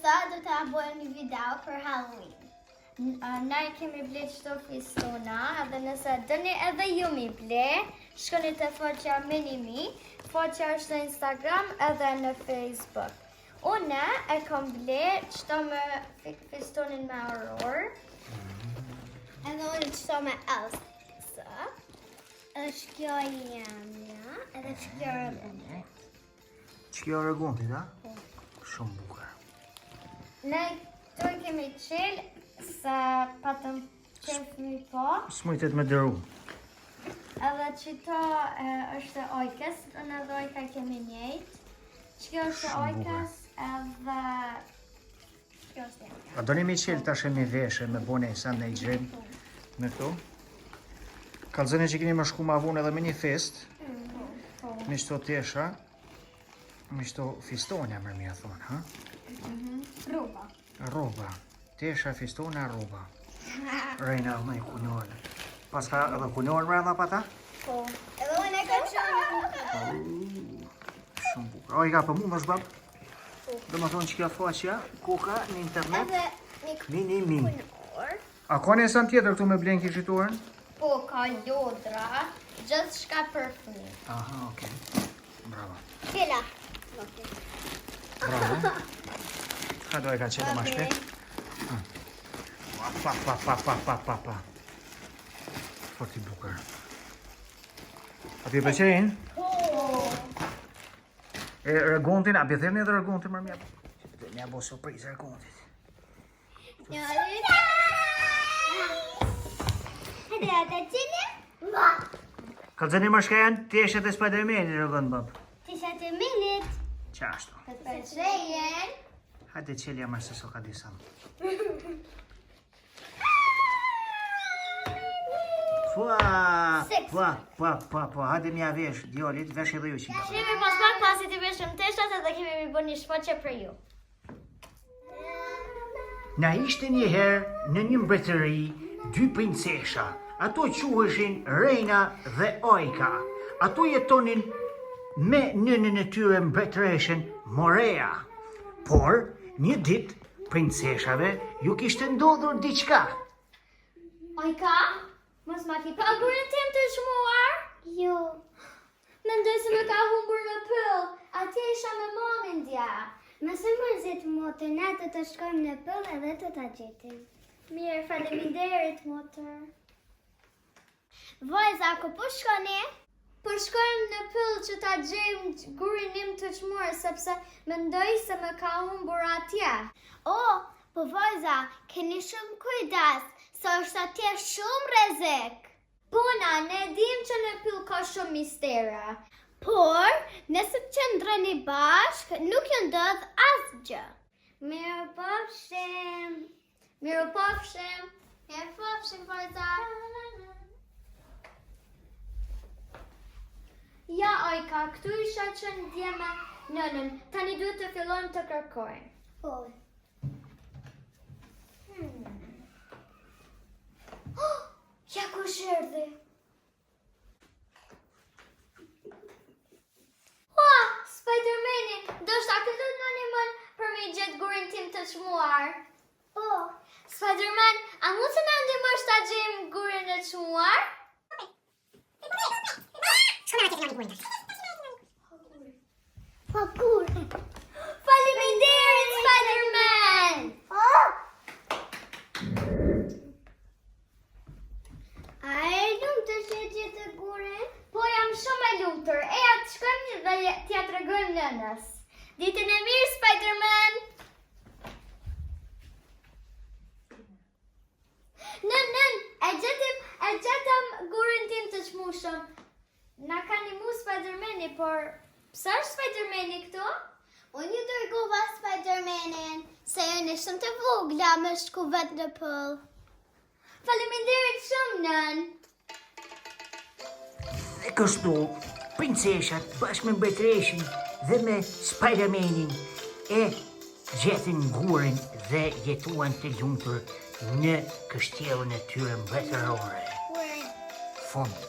sa do të bëjmë një video për Halloween. Na I kemi ble çdo fistona, edhe nëse dëni edhe ju mi ble, shkoni te faqja Minimi, faqja është në Instagram edhe në Facebook. Unë e kam ble çdo me fistonin me Auror, edhe unë çdo me Elsa, është kjo jamja, edhe kjo rëgundet. Kjo rëgundet, a? Shumë bukur. Ne këtu kemi qelë, se patëm qef mi po. S'mujtet me dëru. Edhe qito është ojkës, unë edhe ojka kemi njejtë. Që është ojkës edhe... Kjo është njejtë. A do një mi qelë tash e mi veshe, me bone sa në I gjemë me këto. Kalzëne që keni më shku ma vunë edhe me një fest. Me qëto tesha. Me qëto fistonja mërë mi a thonë, ha? Roba. Roba. Tesha, fistona, roba. Rejna, me I kunjohën. Pas ka edhe kunjohën mërë dha pa ta? Po. Edhe unë e ka qënë. Shumë bukur. O, I ka për mu më shbab? Do më thonë që kjo faqja, koka, në internet. Edhe Minimi. kunor. A ka një san tjetër këtu me blenki shituarën? Po, ka lodra, gjithë shka për fëmi. Aha, okej. Bravo. Kela. Bravo. Ka do e ka qenë ma shpe? Pa. Fort I bukur. A ti pëlqejnë? Po. E rëgontin, a bëthirni edhe rëgontin mërë mja? Mja bo surprizë rëgontit. Hadi ata qene? Ka zëni më shkajan, ti eshe dhe Spider-Man rëgond bab. Ti shate minit. Qashtu. Të përshrejen. Hajde qelja më se so ka disa. Po, hajde mja vesh, djolit, vesh edhe ju që nga. Shemi pas pak pasi të veshëm teshat edhe kemi mi bë një shfaqe për ju. Na ishte një herë në një mbretëri dy princesha. Ato quheshin Reina dhe Ojka. Ato jetonin me nënën e tyre mbretëreshen Morea. Por, një dit, princeshave ju kishte ndodhur diçka. Ojka, mos ma ki pa gurin tim të shmuar? Jo. Mendoj se më ka humbur në pëll. Atje isha me mamin dja. Mëse mërzit motër, ne të shkojmë në pëll edhe të ta gjetim. Mirë, faleminderit motër. Vojza, ku po shkoni? Po shkojmë në pëll që ta gjejmë gurin im të çmuar, sepse mendoj se më ka humbur atje. Oh, po vojza, keni shumë kujdes, se është atje shumë rrezik. Puna, ne dim që në pyll ka shumë mistera. Por, nëse të qëndroni bashk, nuk ju ndodh asgjë. Mirupafshim. Mirupafshim. Mirupafshim, vajza. Ja, Ojka, këtu isha qenë dje me nënën. Tani duhet të fillojmë të kërkojmë. Po. Ja ku shërdi. Spider-Mani, do shta këllut në një mën për me I gjetë gurin tim të çmuar. Po. Spider-Man, a mu të në ndihmosh ta gjejmë gurin e çmuar? Pakur. Faleminderit, Spider-Man! A e lumtur që e gjetë gurin? Po jam shumë e lumtur. Eja të shkojmë dhe t'ja tregojmë nënës. Ditën e mirë, Spider-Man! Nën, e gjetëm gurin tim të çmueshëm. Na ka ndihmu Spider-Mani, por pse është Spider-Mani këtu? Unë ju dërgova Spider-Manin, se jeni shumë të vogla me shku vetë në pëll. Faleminderit shumë, nën. E kështu, princeshat bashkë me mbretëreshin dhe me Spider-Manin e gjetën gurin dhe jetuan të lumtur në kështjellën e tyre mbretërore. Fund.